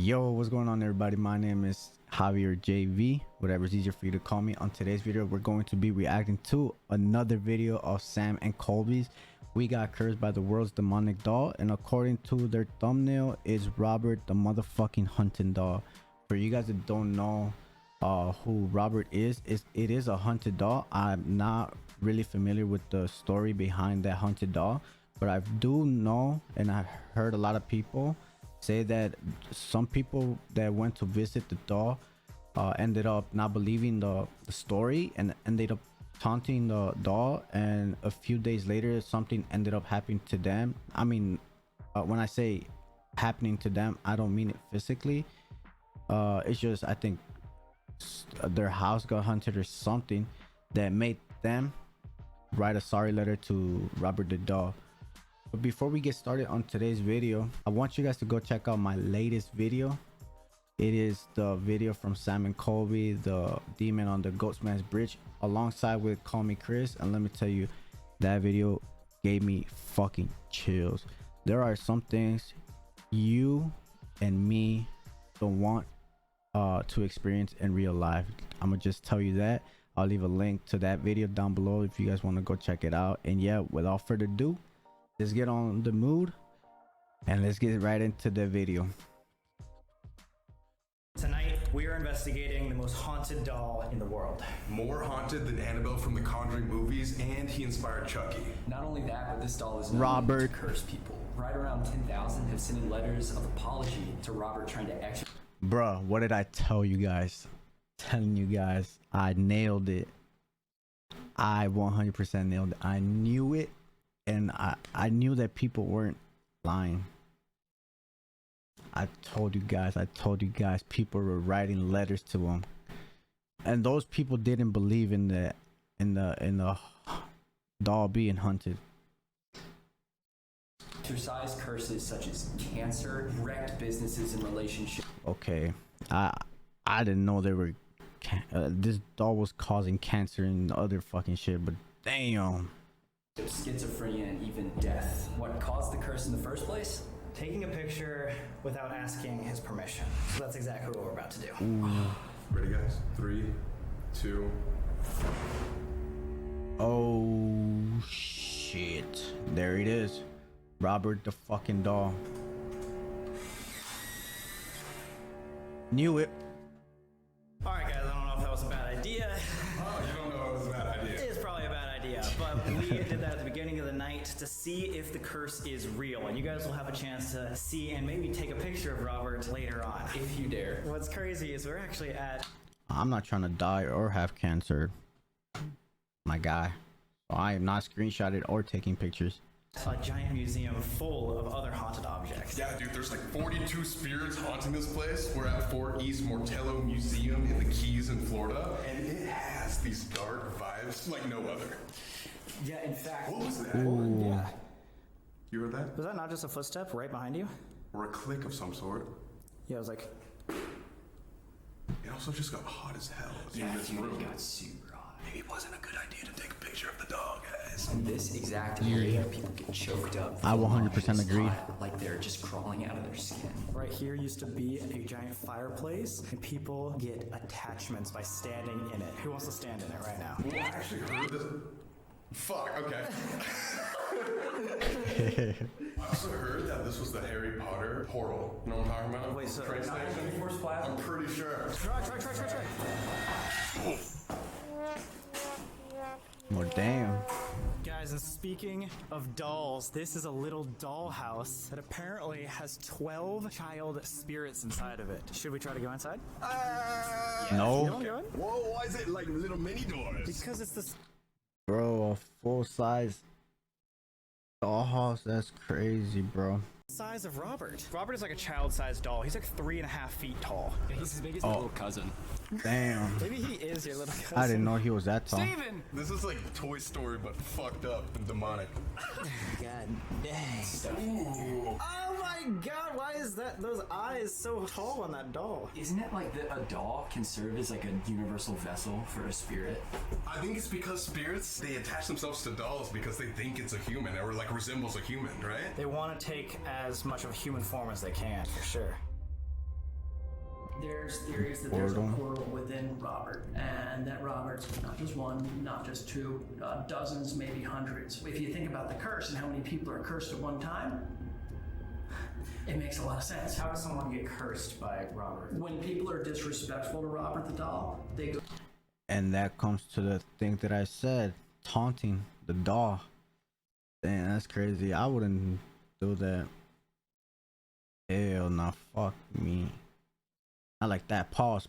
Yo, what's going on, everybody? My name is Javier JV, whatever's easier for you to call me. On today's video, we're going to be reacting to another video of Sam and Colby's We Got Cursed by the World's Demonic Doll, and according to their thumbnail is Robert the motherfucking hunting doll. For you guys that don't know who Robert is, it is a hunted doll. I'm not really familiar with the story behind that hunted doll, but I do know, and I've heard a lot of people say that some people that went to visit the doll ended up not believing the story and ended up taunting the doll, and a few days later something ended up happening to them. I mean, when I say happening to them, I don't mean it physically. It's just, I think their house got hunted or something that made them write a sorry letter to Robert the doll. But before we get started on today's video, I want you guys to go check out my latest video. It is the video from Sam and Colby, the demon on the Goatman's bridge, alongside with Call Me Chris. And let me tell you, that video gave me fucking chills. There are some things you and me don't want to experience in real life. I'm gonna just tell you that. I'll leave a link to that video down below if you guys want to go check it out. And yeah, without further ado, let's get on the mood and let's get right into the video. Tonight, we are investigating the most haunted doll in the world. More haunted than Annabelle from the Conjuring movies, and he inspired Chucky. Not only that, but this doll is known Robert to curse people. Right around 10,000 have sent in letters of apology to Robert trying to exorcise. Bruh, what did I tell you guys? Telling you guys, I nailed it. I 100% nailed it. I knew it, and I knew that people weren't lying. I told you guys people were writing letters to him, and those people didn't believe in the doll being hunted. Exercise curses such as cancer, wrecked businesses and relationships. Okay, I didn't know they were this doll was causing cancer and other fucking shit, but damn. Schizophrenia and even death. What caused the curse in the first place? Taking a picture without asking his permission. So that's exactly what we're about to do. Ready, guys? 3, 2. Oh shit, there it is, Robert the fucking doll. Knew it. All right, guys, I don't know if that was a bad idea. Oh, you don't know it was a bad idea. It is probably a bad idea, but we did that at the beginning of the night to see if the curse is real, and you guys will have a chance to see and maybe take a picture of Robert later on. If you dare. What's crazy is we're actually at... I'm not trying to die or have cancer, my guy. So I am not screenshotted or taking pictures. a giant museum full of other haunted objects. Yeah, dude, there's like 42 spirits haunting this place. We're at Fort East Mortello Museum in the Keys in Florida, and it has these dark vibes like no other. Yeah, in fact... What was that? Yeah. You heard that? Was that not just a footstep right behind you? Or a click of some sort. Yeah, I was like... It also just got hot as hell. Yeah, in this it room. got super hot. Maybe it wasn't a good idea to take a picture of the dog, guys. In this exact area, people get choked up. I 100% It's agree. hot, like they're just crawling out of their skin. Right here used to be a giant fireplace, and people get attachments by standing in it. Who wants to stand in it right now? I actually heard this. Fuck, okay. I also heard that this was the Harry Potter portal. You know what I'm talking about? Wait, so- Train station? I'm pretty sure. Try. Well, damn. Guys, and speaking of dolls, this is a little doll house that apparently has 12 child spirits inside of it. Should we try to go inside? You No, want to go in? Whoa, why is it like little mini doors? Because it's this... bro, a full size doll house. That's crazy, bro. size of Robert. Robert is like a child-sized doll. He's like 3.5 feet tall. He's as big as my little cousin. Damn. Maybe he is your little cousin. I didn't know he was that tall. Steven! This is like Toy Story, but fucked up and demonic. God dang. Ooh. Oh my god, why is that those eyes so tall on that doll? Isn't it like that a doll can serve as like a universal vessel for a spirit? I think it's because spirits, they attach themselves to dolls because they think it's a human or like resembles a human, right? They want to take as much of a human form as they can, for sure. There's theories that there's a Portal. portal within Robert, and that Robert's not just one, not just two, dozens, maybe hundreds. If you think about the curse and how many people are cursed at one time, it makes a lot of sense. How does someone get cursed by Robert? When people are disrespectful to Robert the doll, they go And that comes to the thing that I said, taunting the doll. Damn, that's crazy. I wouldn't do that. Hell no, fuck me. I like that. Pause.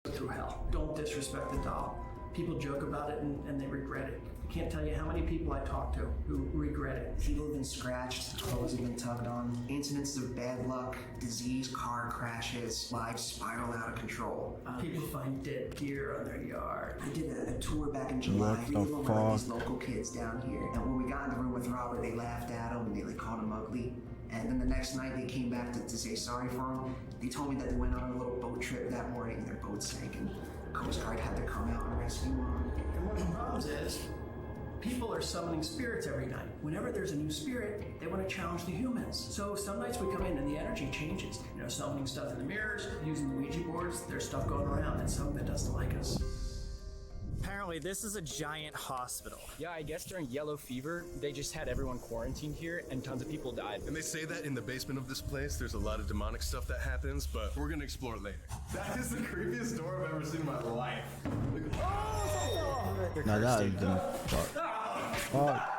through hell. Don't disrespect the doll. People joke about it and they regret it. I can't tell you how many people I talk to who regret it. People have been scratched, clothes have been tugged on, incidences of bad luck, disease, car crashes, lives spiral out of control. People find dead deer on their yard. I did a tour back in July. What the We were one of these fuck? local kids down here. And when we got in the room with Robert, they laughed at him and they called him ugly. And then the next night they came back to say sorry for him. They told me that they went on a little boat trip that morning and their boat sank and the Coast Guard had to come out and rescue him. And one of the problems is, people are summoning spirits every night. Whenever there's a new spirit, they want to challenge the humans. So some nights we come in and the energy changes. You know, summoning stuff in the mirrors, using the Ouija boards, there's stuff going around and some of it doesn't like us. Apparently, this is a giant hospital. Yeah, I guess during yellow fever, they just had everyone quarantined here and tons of people died. And they say that in the basement of this place, there's a lot of demonic stuff that happens, but we're gonna explore it later. That is the creepiest door I've ever seen in my life. Now that is the fuck.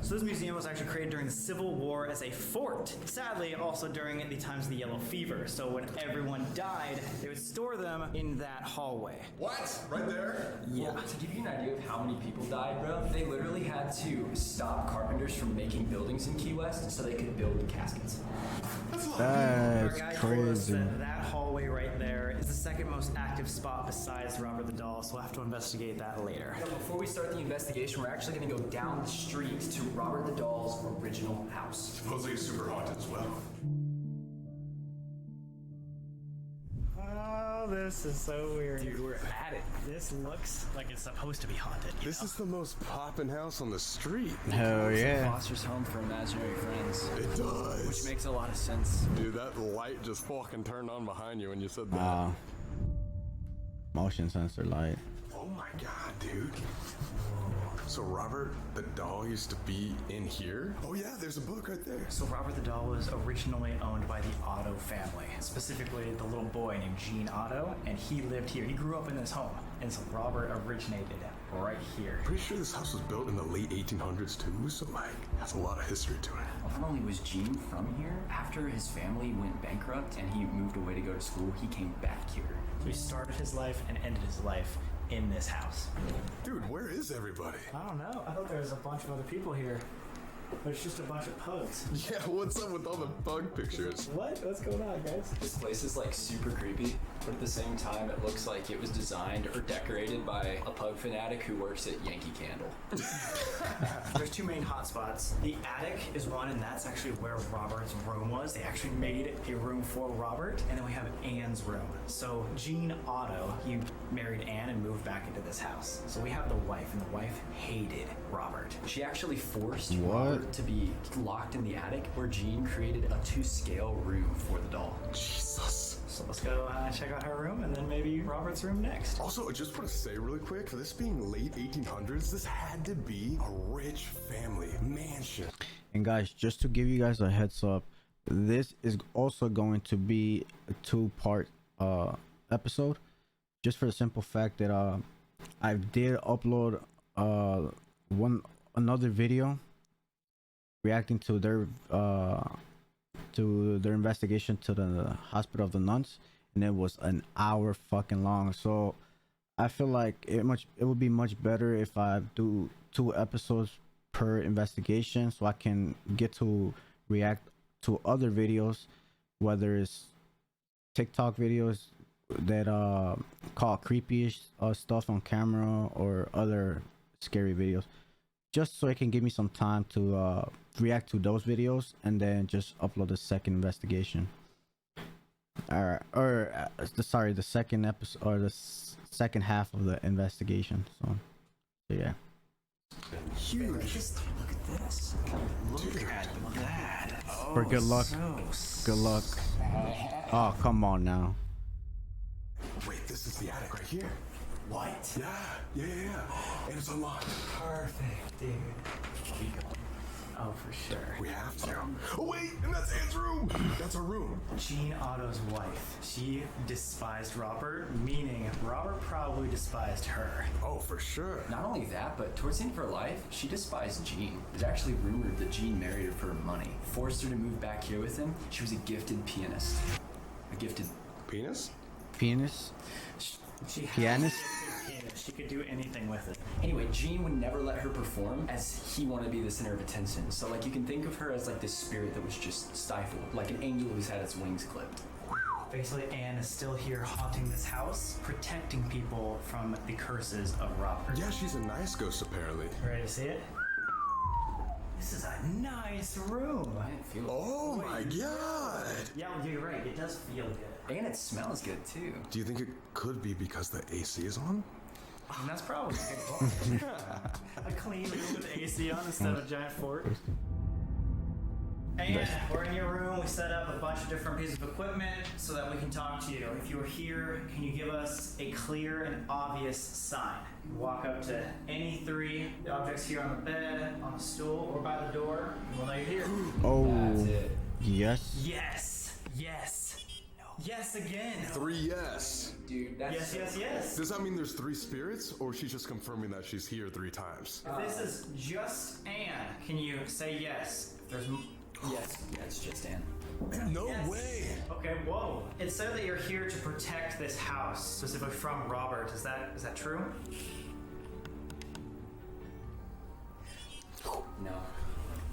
So this museum was actually created during the Civil War as a fort. Sadly, also during the times of the yellow fever. So when everyone died, they would store them in that hallway. What? Right there? Yeah. Well, to give you an idea of how many people died, bro, they literally had to stop carpenters from making buildings in Key West so they could build caskets. Our That's guide told us crazy. that hallway right there is the second most active spot besides Robert the Doll, so we'll have to investigate that later. Now, before we start the investigation, we're actually going to go down the street to Robert the Doll's original house. Supposedly it's super haunted as well. Oh, this is so weird. Dude, we're at it. This looks like it's supposed to be haunted. You This know? is the most poppin' house on the street. Hell yeah. Foster's home for imaginary friends, It does. which makes a lot of sense. Dude, that light just fucking turned on behind you when you said that. Motion sensor light. Oh my god, dude. So Robert the doll used to be in here? Oh yeah, there's a book right there. So Robert the Doll was originally owned by the Otto family, specifically the little boy named Gene Otto, and he lived here. He grew up in this home, and so Robert originated right here. Pretty sure this house was built in the late 1800s too, so like, that's a lot of history to it. Not only was Gene from here, after his family went bankrupt and he moved away to go to school, he came back here. So he started his life and ended his life in this house. Dude, where is everybody? I don't know. I thought there was a bunch of other people here, but it's just a bunch of pugs. Yeah, what's up with all the bug pictures? What? What's going on, guys? This place is like super creepy, but at the same time, it looks like it was designed or decorated by a pug fanatic who works at Yankee Candle. There's two main hotspots. The attic is one, and that's actually where Robert's room was. They actually made a room for Robert, and then we have Anne's room. So Gene Otto, he married Anne and moved back into this house. So we have the wife, and the wife hated Robert. She actually forced What? Robert to be locked in the attic, where Gene created a 2-scale room for the doll. Jesus. So let's go check out her room, and then maybe Robert's room next. Also, I just want to say really quick, for this being late 1800s, this had to be a rich family mansion. And guys, just to give you guys a heads up, this is also going to be a 2-part episode, just for the simple fact that I did upload another video reacting to their investigation to the Hospital of the Nuns, and it was an hour fucking long. So I feel like it would be much better if I do 2 episodes per investigation, so I can get to react to other videos, whether it's TikTok videos that call creepy stuff on camera or other scary videos, just so it can give me some time to react to those videos and then just upload the second investigation. Alright, or sorry, the second episode, or the second half of the investigation. So yeah. Huge. Just look at this. Look at that. Oh, For good luck. Good luck. Oh, come on now. Wait, this is the attic right here. What? Yeah. And it's unlocked. Perfect, dude. Oh, for sure. We have to. Oh, wait, and that's Anne's room. That's our room. Jean Otto's wife. She despised Robert, meaning Robert probably despised her. Oh, for sure. Not only that, but towards the end of her life, she despised Jean. It's actually rumored that Jean married her for her money, forced her to move back here with him. She was a gifted pianist. A gifted Penis? Penis? She had Pianist? a penis. She could do anything with it. Anyway, Jean would never let her perform as he wanted to be the center of attention. So like you can think of her as like this spirit that was just stifled, like an angel who's had its wings clipped. Basically, Anne is still here haunting this house, protecting people from the curses of Robert. Yeah, she's a nice ghost, apparently. Ready to see it? This is a nice room. I didn't feel Oh my god! Yeah, you're right. It does feel good. And it smells good too. Do you think it could be because the AC is on? And that's probably a good point. A clean room with AC on instead of a giant fort. And we're in your room. We set up a bunch of different pieces of equipment so that we can talk to you. If you are here, can you give us a clear and obvious sign? Walk up to any three objects here on the bed, on the stool, or by the door, and we'll know you're here. Oh, That's it. yes. Yes. Yes. Yes again. 3 yes. Dude, that's Yes, yes, yes. Does that mean there's 3 spirits, or she's just confirming that she's here 3 times? If this is just Anne, can you say yes? If there's Yes, yeah, it's just Anne. No Yes. way! Okay, whoa. It said that you're here to protect this house, specifically from Robert. Is that true? No.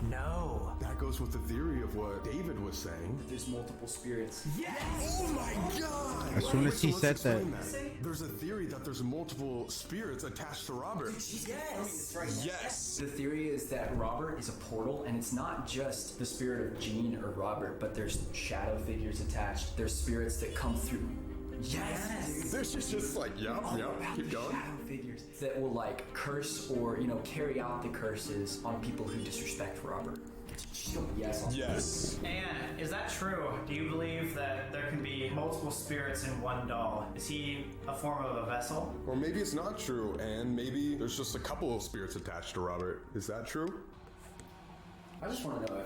No. That goes with the theory of what David was saying. There's multiple spirits. Yes! Oh my god! As soon as he let's said explain that- There's a theory that there's multiple spirits attached to Robert. Yes! Yes! The theory is that Robert is a portal, and it's not just the spirit of Jean or Robert, but there's shadow figures attached. There's spirits that come through. Yes! This is just like, yup, keep going. Shadow figures that will like curse or carry out the curses on people who disrespect Robert. Yes. Yes. Anne, is that true? Do you believe that there can be multiple spirits in one doll? Is he a form of a vessel? Or maybe it's not true, and maybe there's just a couple of spirits attached to Robert. Is that true? I just want to know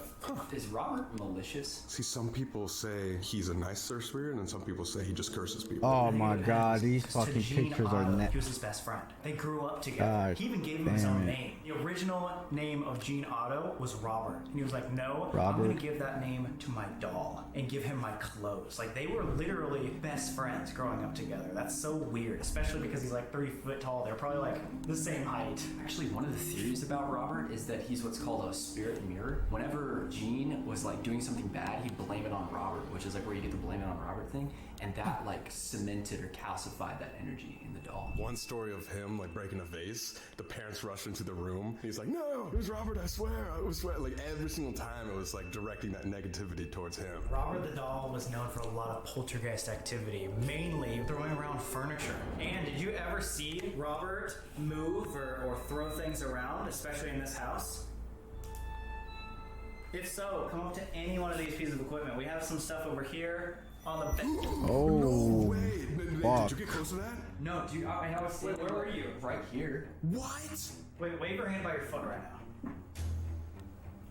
is Robert malicious? See, some people say he's a nicer spirit, and some people say he just curses people. Oh my god, these To fucking Jean pictures are Otto, net. He was his best friend. They grew up together. God He even gave him his damn own it. name. The original name of Jean Otto was Robert. And he was like, no, I'm Robert. going to give that name to my doll and give him my clothes. Like, they were literally best friends growing up together. That's so weird, especially because he's like 3 foot tall. They're probably like the same height. Actually, one of the theories about Robert is that he's what's called a spirit mirror. Whenever Jean was like doing something bad, he'd blame it on Robert, which is like where you get the blame it on Robert thing, and that like cemented or calcified that energy in the doll. One story of him like breaking a vase, the parents rush into the room. He's like, "No, it was Robert. I swear, I swear." Like every single time, it was like directing that negativity towards him. Robert the doll was known for a lot of poltergeist activity, mainly throwing around furniture. And did you ever see Robert move or throw things around, especially in this house? If so, come up to any one of these pieces of equipment. We have some stuff over here on the bed. Oh, No way! fuck. Did you get close to that? No, dude, I was Wait, where were you? Right here. What? Wait, wave your hand by your foot right now.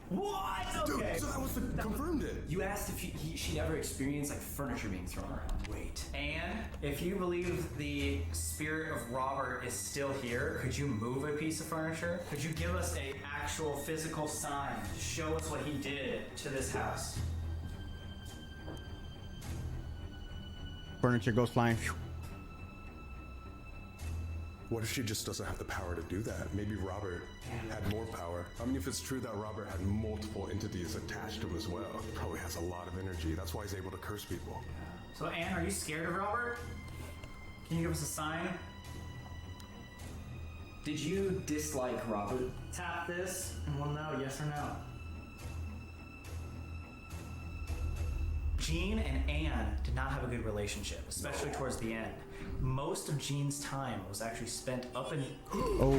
What? Dude, Okay. so that was the confirmed it. You asked if she ever experienced like furniture being thrown around. Wait. And if you believe the spirit of Robert is still here, could you move a piece of furniture? Could you give us a actual physical sign to show us what he did to this house? Furniture goes flying. What if she just doesn't have the power to do that? Maybe Robert had more power. I mean, if it's true that Robert had multiple entities attached to him as well, he probably has a lot of energy. That's why he's able to curse people. So, Anne, are you scared of Robert? Can you give us a sign? Did you dislike Robert? Tap this, and we'll know yes or no. Jean and Anne did not have a good relationship, especially towards the end. Most of Jean's time was actually spent up in. Oh,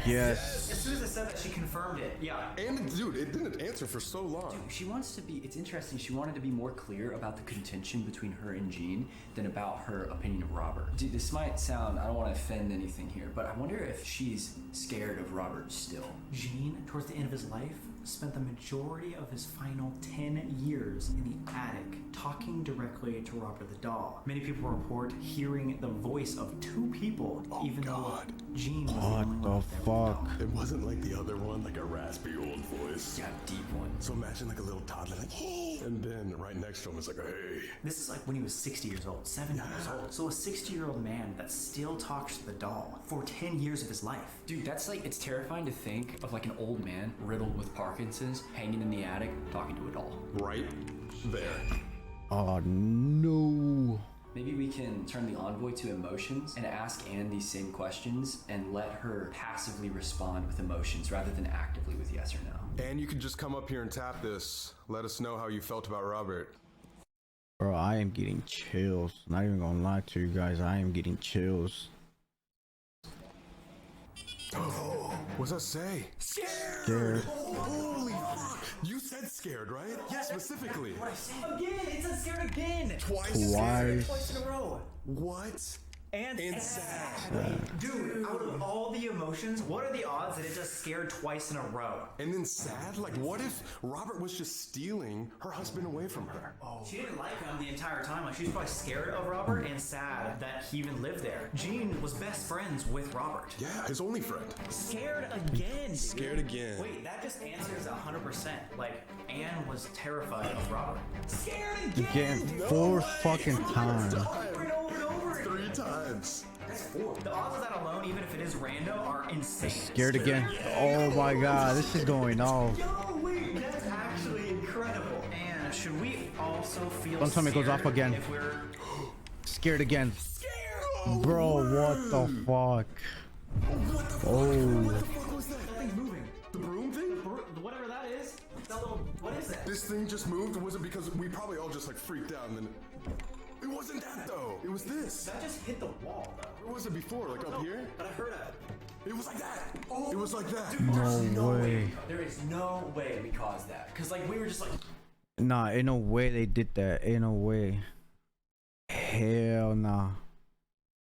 yes. As soon as I said that, she confirmed it. Yeah. And dude, it didn't answer for so long. She wants to be, it's interesting, she wanted to be more clear about the contention between her and Jean than about her opinion of Robert. Dude, this might sound, I don't want to offend anything here, but I wonder if she's scared of Robert still. Jean, towards the end of his life, spent the majority of his final 10 years in the attic talking directly to Robert the doll. Many people report hearing the voice of two people, even though Jean was the only one What there the with the doll. fuck? It wasn't like the other one, like a raspy old voice. Yeah, deep one. So imagine like a little toddler, like, hey, and then right next to him is like, hey. This is like when he was 60 years old, 70 years old. So a 60-year-old man that still talks to the doll for 10 years of his life. Dude, that's like, it's terrifying to think of like an old man riddled with Parkinson's, hanging in the attic, talking to a doll. Right there. Oh no. Maybe we can turn the envoy to emotions and ask Anne these same questions and let her passively respond with emotions rather than actively with yes or no. And you could just come up here and tap this. Let us know how you felt about Robert. Bro, I am getting chills. Not even gonna lie to you guys, I am getting chills. What's that say? Scared. Holy fuck! You said scared, right? Yeah, specifically. What I said again! It said scared again! Twice. Twice in a row. What? And sad. Dude, out of all the emotions, what are the odds that it just scared twice in a row? And then sad? Like, what if Robert was just stealing her husband away from her? She didn't like him the entire time. Like, she was probably scared of Robert and sad that he even lived there. Jean was best friends with Robert. Yeah, his only friend. Scared again, dude. Scared again. Wait, that just answers 100%. Like, Anne was terrified of Robert. Scared again! Again, 4 fucking times. Over and over and over again. 3 times. That's 4. The odds of that alone, even if it is random, are insane. Scared again. Oh my god, this is going off. Yo, wait, that's actually incredible. And should we also feel Don't tell me it goes off scared again. if we're Scared again. scared? Bro, what the fuck? Oh. What the fuck was that? Something's moving. The broom thing? Whatever that is. That little, what is that? This thing just moved? Was it because we probably all just like freaked out and then... It wasn't that though. It was this. That just hit the wall, though. Where was it before? Like up here? But I heard it. It was like that. Oh, it was like that. No way. There is no way we caused that. Cause like we were just like, Nah, ain't no way they did that. Ain't no way. Hell nah.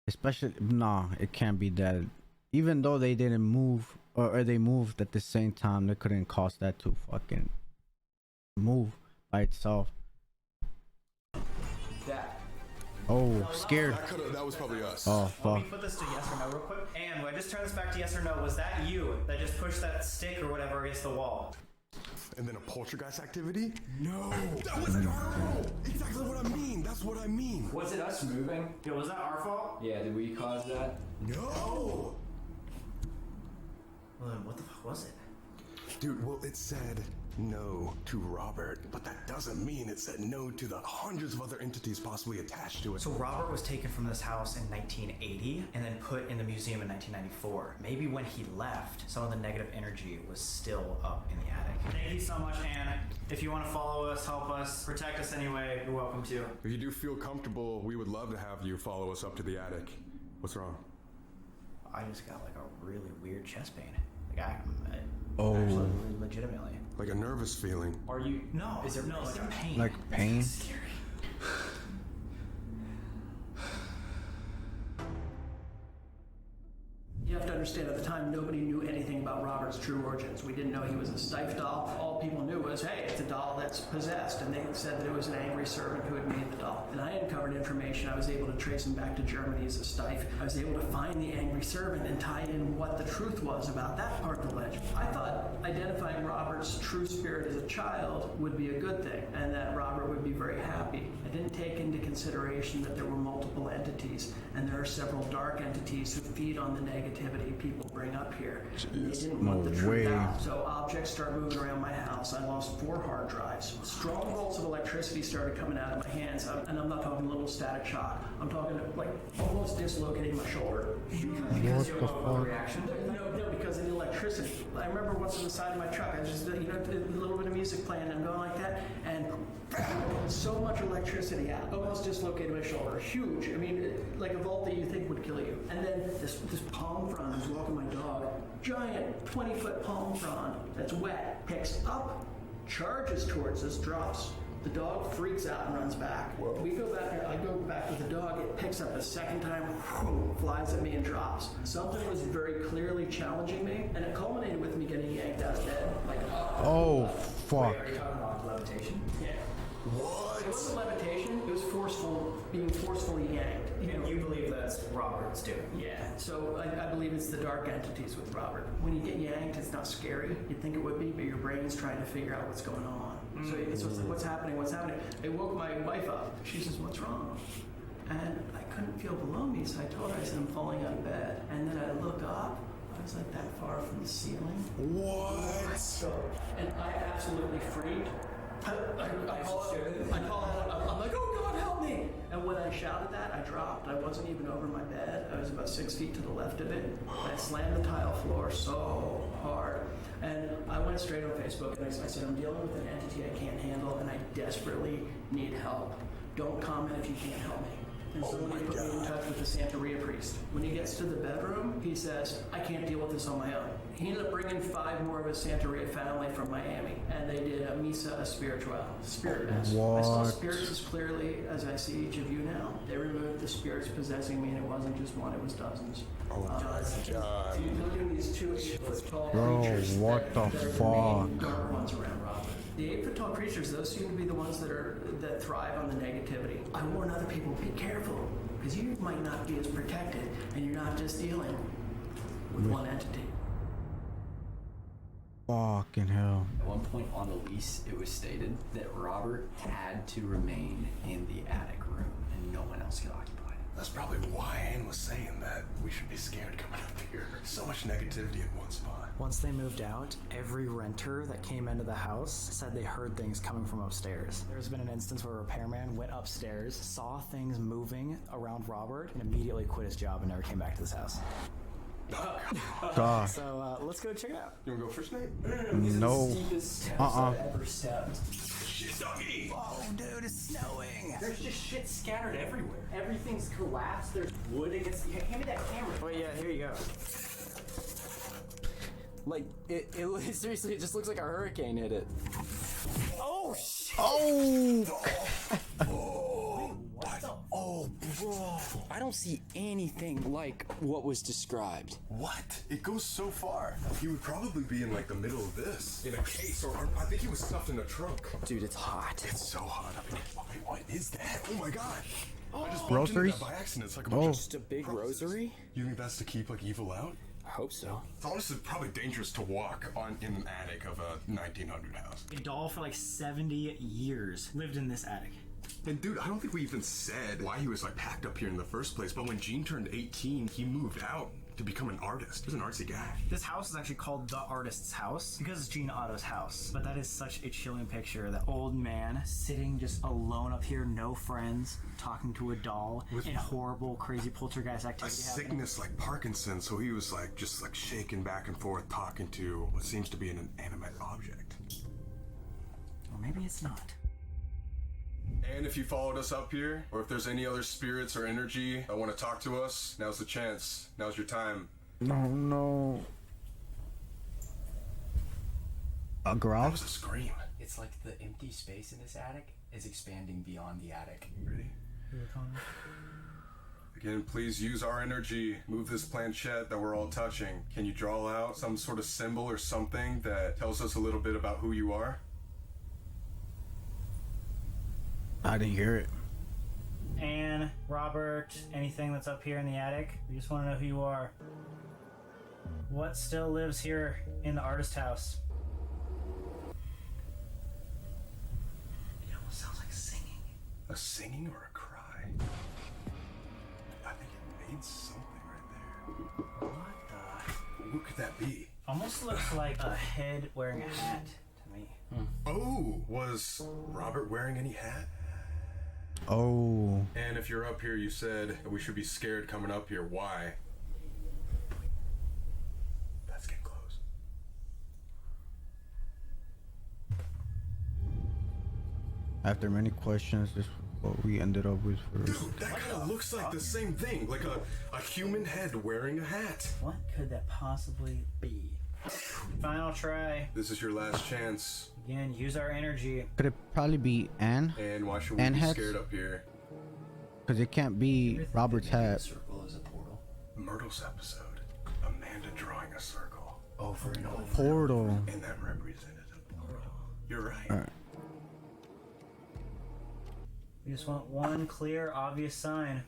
Especially, nah, it can't be that. Even though they didn't move, or they moved at the same time, they couldn't cause that to fucking move by itself. that. Oh, scared. That was probably us. Oh, Let fuck. me put this to yes or no real quick. And when I just turn this back to yes or no, was that you that just pushed that stick or whatever against the wall? And then a poltergeist activity? No. That was normal. Exactly what I mean. That's what I mean. Was it us moving? Yo, was that our fault? Yeah, did we cause that? No. Well, then what the fuck was it? Dude, well, it said no to Robert, but that doesn't mean it said no to the hundreds of other entities possibly attached to it. So Robert was taken from this house in 1980 and then put in the museum in 1994. Maybe when he left, some of the negative energy was still up in the attic. Thank you so much, Anna. If you want to follow us, help us, protect us anyway, you're welcome to. If you do feel comfortable, we would love to have you follow us up to the attic. What's wrong? I just got like a really weird chest pain. Like Oh. actually, legitimately. Like a nervous feeling. Are you? No, Is there no, like a pain. Like pain? Scary. You have to understand, at the time, nobody knew anything about Robert's true origins. We didn't know he was a Stife doll. All people knew was, hey, it's a doll that's possessed. And they said that it was an angry servant who had made the doll. And I uncovered information. I was able to trace him back to Germany as a Stife. I was able to find the angry servant and tie in what the truth was about that part of the legend. I thought identifying Robert's true spirit as a child would be a good thing, and that Robert would be very happy. I didn't take into consideration consideration that there were multiple entities, and there are several dark entities who feed on the negativity people bring up here. And they didn't want the truth out. So objects started moving around my house. I lost 4 hard drives. Strong bolts of electricity started coming out of my hands, and I'm not talking little static shock. I'm talking like almost dislocating my shoulder. What the fuck? Reaction? No, because of the electricity. I remember what's on the side of my truck. I just, did a little bit of music playing and going like that, and so much electricity out. Almost dislocated my shoulder. Huge. I mean, like a vault that you think would kill you. And then this palm frond, I was walking my dog, giant 20-foot palm frond that's wet, picks up, charges towards us, drops. The dog freaks out and runs back. Whoa. We go back, I go back with the dog, it picks up a second time, flies at me and drops. Something was very clearly challenging me, and it culminated with me getting yanked out of bed. Like, oh, fuck. Wait, are you talking about levitation? Yeah. What? It wasn't levitation, it was being forcefully yanked. You believe that's Robert's doing? Yeah, so I believe it's the dark entities with Robert. When you get yanked, it's not scary. You'd think it would be, but your brain's trying to figure out what's going on. So it's like, what's happening? It woke my wife up. She says, what's wrong? And I couldn't feel below me, so I told her, I said, I'm falling out of bed. And then I looked up. I was like that far from the ceiling. What? And I absolutely freaked. I call out, I'm like, oh God, help me! And when I shouted that, I dropped. I wasn't even over my bed. I was about 6 feet to the left of it. And I slammed the tile floor so hard. And I went straight on Facebook and I said, I'm dealing with an entity I can't handle and I desperately need help. Don't comment if you can't help me. And somebody put me in touch with the Santeria priest. When he gets to the bedroom, he says, I can't deal with this on my own. He ended up bringing 5 more of his Santeria family from Miami, and they did a misa spiritual, spirit mass. What? I saw spirits as clearly as I see each of you now. They removed the spirits possessing me, and it wasn't just one, it was dozens. Oh my God. Including these 2 8-foot-tall Bro, creatures what the that are the fuck? main dark ones around Robert. The 8-foot-tall creatures, those seem to be the ones that thrive on the negativity. I warn other people, be careful, because you might not be as protected, and you're not just dealing with one entity. Fucking hell. At one point on the lease, it was stated that Robert had to remain in the attic room and no one else could occupy it. That's probably why Anne was saying that we should be scared coming up here. So much negativity in one spot. Once they moved out, every renter that came into the house said they heard things coming from upstairs. There's been an instance where a repairman went upstairs, saw things moving around Robert, and immediately quit his job and never came back to this house. God. So let's go check it out. You wanna go first, Nate? No. I've ever stepped. Shit, doggy! Oh, dude, it's snowing. There's just shit scattered everywhere. Everything's collapsed. There's wood against. Hand me that camera. Oh yeah, here you go. Like it seriously, it just looks like a hurricane hit it. Oh shit! Oh! Oh, bro! I don't see anything like what was described. What? It goes so far. He would probably be in like the middle of this. In a case, or I think he was stuffed in a trunk. Dude, it's hot. It's so hot. I mean, what is that? Oh my God. I just bumped into Groceries? that by accident. It's like a Oh. bunch Just a of big crosses. rosary? You think that's to keep like evil out? I hope so. It's honestly probably dangerous to walk in an attic of a 1900 house. A doll for like 70 years lived in this attic. And dude, I don't think we even said why he was like packed up here in the first place, but when Gene turned 18, he moved out to become an artist. He was an artsy guy. This house is actually called the artist's house because it's Gene Otto's house. But that is such a chilling picture. That old man sitting just alone up here, no friends, talking to a doll, and horrible, crazy poltergeist A activity happening. sickness like Parkinson's, so he was like just like shaking back and forth, talking to what seems to be an inanimate object. Or maybe it's not. And if you followed us up here, or if there's any other spirits or energy that want to talk to us, now's the chance. Now's your time. No. A That growl? was a scream. It's like the empty space in this attic is expanding beyond the attic. Ready? Again, please use our energy. Move this planchette that we're all touching. Can you draw out some sort of symbol or something that tells us a little bit about who you are? I didn't hear it. Anne, Robert, anything that's up here in the attic, we just want to know who you are. What still lives here in the artist house? It almost sounds like singing. A singing or a cry? What could that be? Almost looks like a head wearing a hat to me. Oh, was Robert wearing any hat? Oh. And if you're up here, you said we should be scared coming up here. Why? Let's get close. After many questions, this is what we ended up with first. Dude, that kind of looks like the same thing. Like a human head wearing a hat. What could that possibly be? Final try. This is your last chance. Again, use our energy. Could it probably be Anne? And why should we And be hats? scared up here? Because it can't be Robert's hat. Circle is a portal. Myrtle's episode. Amanda drawing a circle over and over. Portal. And that represented a portal. You're right. Alright. We just want one clear, obvious sign.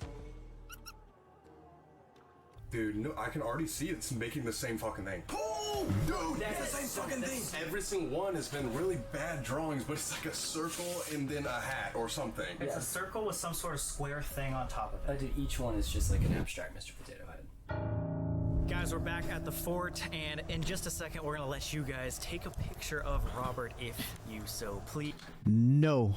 Dude, no, I can already see it's making the same fucking thing. Oh, dude, that's the same fucking thing. Every single one has been really bad drawings, but it's like a circle and then a hat or something. It's a circle with some sort of square thing on top of it. Dude, each one is just like an abstract Mr. Potato Head. Guys, we're back at the fort, and in just a second, we're gonna let you guys take a picture of Robert if you so please. No.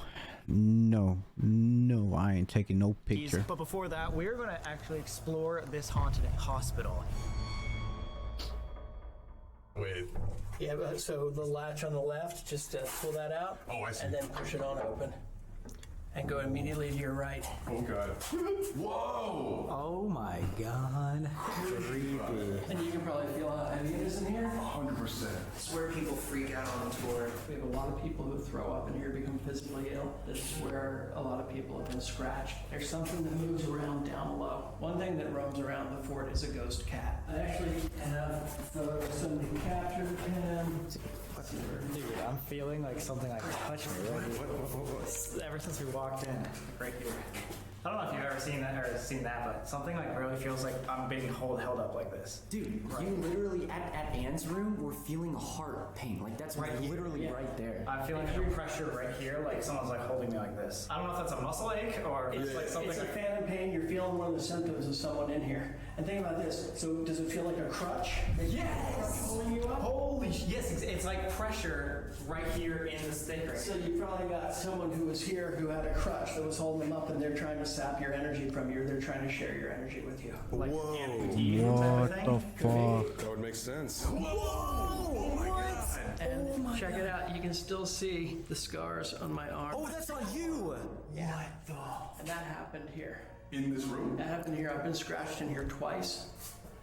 No. No, I ain't taking no picture. But before that, we're gonna actually explore this haunted hospital. Wait. Yeah, but so the latch on the left, just pull that out. Oh, I see. And then push it on open. And go immediately to your right. Oh, God. Whoa! Oh my god. Creepy. And you can probably feel how heavy it is in here. 100%. It's where people freak out on the tour. We have a lot of people who throw up in here, become physically ill. This is where a lot of people have been scratched. There's something that moves around down below. One thing that roams around the fort is a ghost cat. I actually have photos of somebody captured him. Dude, I'm feeling like something like touched me. Right? Ever since we walked in, right here. I don't know if you've ever seen that, but something like really feels like I'm being held up like this. Dude, you literally at Anne's room were feeling a heart pain. Like that's Right here, literally yeah. right there. I'm feeling like a pressure right here, like someone's like holding me like this. I don't know if that's a muscle ache or it's like something. It's a like, phantom pain. You're feeling one of the symptoms of someone in here. And think about this. So does it feel like a crutch? yes! Holding you up? Holy yes, it's like pressure right here in this thing right So you probably got someone who was here who had a crutch that was holding them up, and they're trying to sap your energy from you. They're trying to share your energy with you. like Whoa. amputee type of What thing. the fuck? That would make sense. Whoa! Oh my god! And check it out. You can still see the scars on my arm. Oh, that's on you! Yeah. What the? And that happened here. In this room? That happened here. I've been scratched in here twice.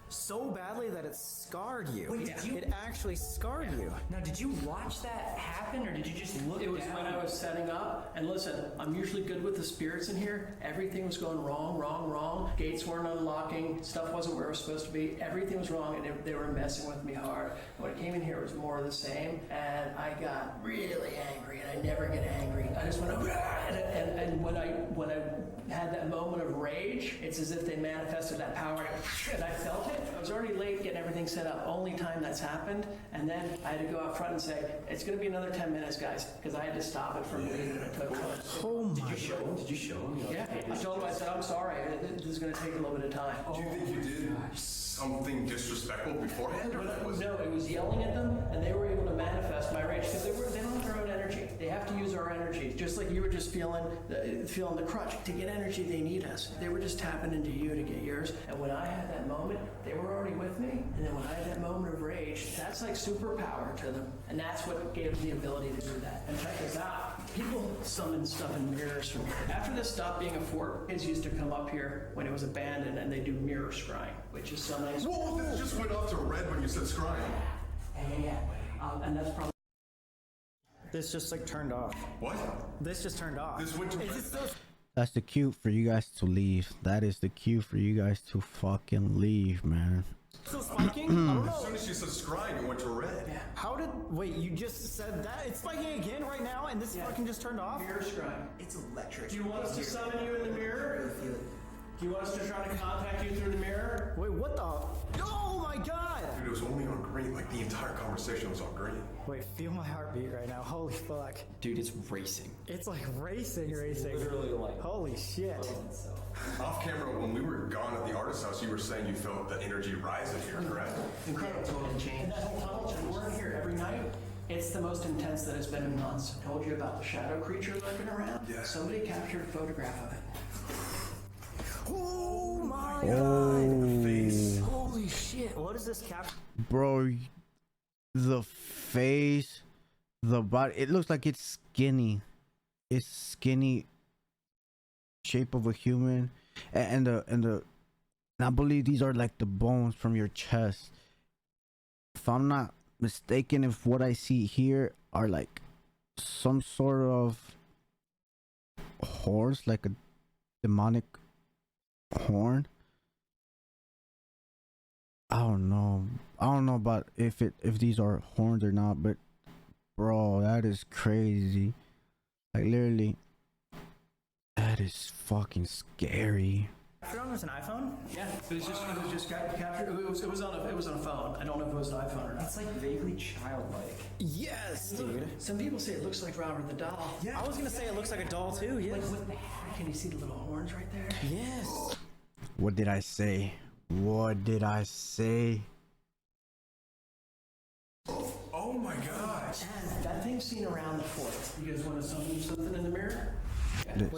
So badly that it scarred you. Wait, did you- It actually scarred you. Now, did you watch that happen, or did you just look? It was down? when I was setting up. And listen, I'm usually good with the spirits in here. Everything was going wrong, wrong, wrong. Gates weren't unlocking. Stuff wasn't where it was supposed to be. Everything was wrong, and they were messing with me hard. When I came in here, it was more of the same. And I got really angry, and I never get angry. I just went, and when I had that moment of rage, it's as if they manifested that power, and I felt it. I was already late getting everything set up. Only time that's happened. And then I had to go out front and say, it's going to be another 10 minutes, guys, because I had to stop it from leaving. It took Oh my Did you show him? You're like, yeah, hey, I told him, I said, I'm sorry. This is going to take a little bit of time. Do you think you did something disrespectful beforehand? Or that was No, it was yelling at them, and they were able to manifest my rage because they don't have their own energy. They have to use our energy, just like you were just feeling the crutch. To get energy, they need us. They were just tapping into you to get yours. And when I had that moment, they were already with me. And then when I had that moment of rage, that's like superpower to them, and that's what gave them the ability to do that. And check this out. People summon stuff in mirrors from here. After this stopped being a fort, kids used to come up here when it was abandoned, and they do mirror scrying, which is so nice. Whoa, this just went off to red when you said scrying. Yeah. And that's probably. This just like turned off. What? This just turned off. This went to red. That's the cue for you guys to leave. That is the cue for you guys to fucking leave, man. Still spiking? I don't As know. soon as she said scrying, it went to red. How did? Wait, you just said that? It's spiking again right now, and this fucking just turned off. Mirror scrying. It's electric. Do you want us to summon you in the mirror? I feel it. Do you want us to try to contact you through the mirror? Wait, what the? Oh my god! Dude, it was only on green. Like the entire conversation was on green. Wait, feel my heartbeat right now. Holy fuck! dude, it's racing. It's like racing. Literally like Holy shit! Off camera, when we were gone at the artist house, you were saying you felt the energy rise in here, correct? Incredible total change. And that whole tunnel, we're in here every night. It's the most intense that it's been in months. I told you about the shadow creature lurking around. Yeah. Somebody captured a photograph of it. Oh my Oh, Face. Holy shit. What is this capture? bro, the face, the body, it looks like it's skinny. It's skinny shape of a human, and and I believe these are like the bones from your chest. If I'm not mistaken, if what I see here are like some sort of horns, like a demonic horn. I don't know about if these are horns or not, but bro, that is crazy. Like literally, that is fucking scary. Captured on with an iPhone? Yeah, it was just captured. It was on a phone. I don't know if it was an iPhone or not. It's like vaguely childlike. Yes, dude. Some people say it looks like Robert the doll. I was gonna say it looks like a doll too. Like Yes. what the heck? Can you see the little horns right there? Yes. What did I say? What did I say? Oh my gosh. And that thing's seen around the fort. You guys want to summon something in the mirror?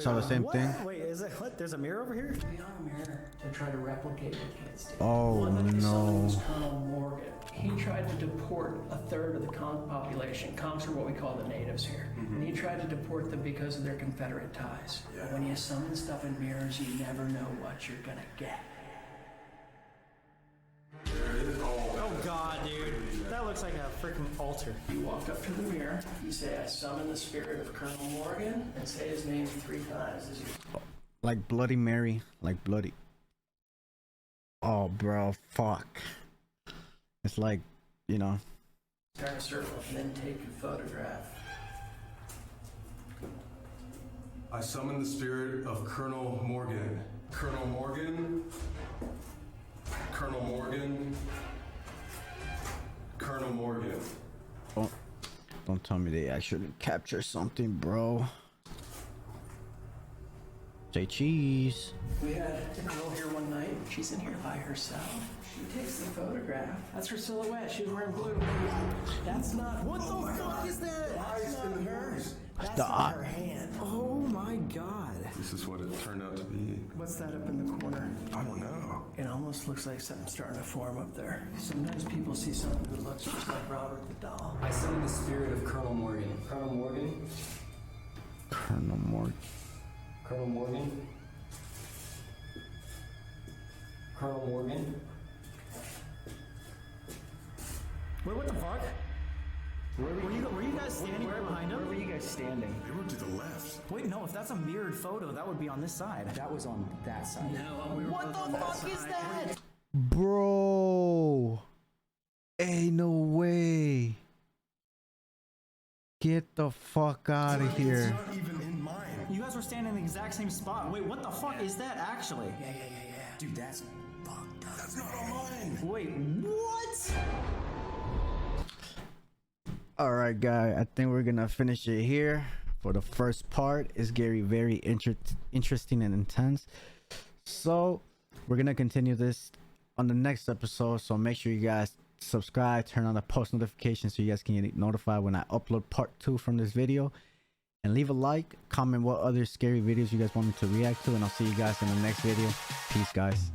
Saw the same What? thing? Wait, is it what? There's a mirror over here? Beyond a mirror to try to replicate what kids do. Oh One that they summoned no. was Colonel Morgan. He tried to deport a third of the Conch population. Conchs are what we call the natives here. And he tried to deport them because of their Confederate ties. But when you summon stuff in mirrors, you never know what you're gonna get. Oh god, dude. That looks like a freaking altar. You walk up to the mirror, you say, I summon the spirit of Colonel Morgan, and say his name 3 times as you Like Bloody Mary, like bloody. Oh bro, fuck. It's like, you know. start a circle, and then take a photograph. I summon the spirit of Colonel Morgan. Colonel Morgan. Colonel Morgan. Colonel Morgan. Don't tell me they actually capture something, bro. Say cheese. We had a girl here one night. She's in here by herself. She takes the photograph. That's her silhouette. She was wearing blue. That's not. What the fuck is that? That's not her. That's The not eye. her hand. Oh my god. This is what it turned out to be. What's that up in the corner? I don't know. It almost looks like something's starting to form up there. Sometimes people see something that looks just like Robert the doll. I summon the spirit of Colonel Morgan. Colonel Morgan? Colonel Morgan. Colonel Morgan? Colonel Morgan? Wait, what the fuck? Were you guys standing right behind him? Where were you guys standing? They were to the left. Wait, no, if that's a mirrored photo, that would be on this side. That was on that side. No, we were What the fuck is that? Bro. Ain't no way. Get the fuck out of It's here. not even in mine. You guys were standing in the exact same spot. Wait, what the fuck is that actually? Yeah. Dude, that's fucked up. That's not on mine. Wait, what? All right, guys. I think we're gonna finish it here for the first part. It's very interesting and intense. So we're gonna continue this on the next episode. So make sure you guys subscribe, turn on the post notifications so you guys can get notified when I upload part 2 from this video. And leave a like, comment what other scary videos you guys want me to react to, and I'll see you guys in the next video. Peace, guys.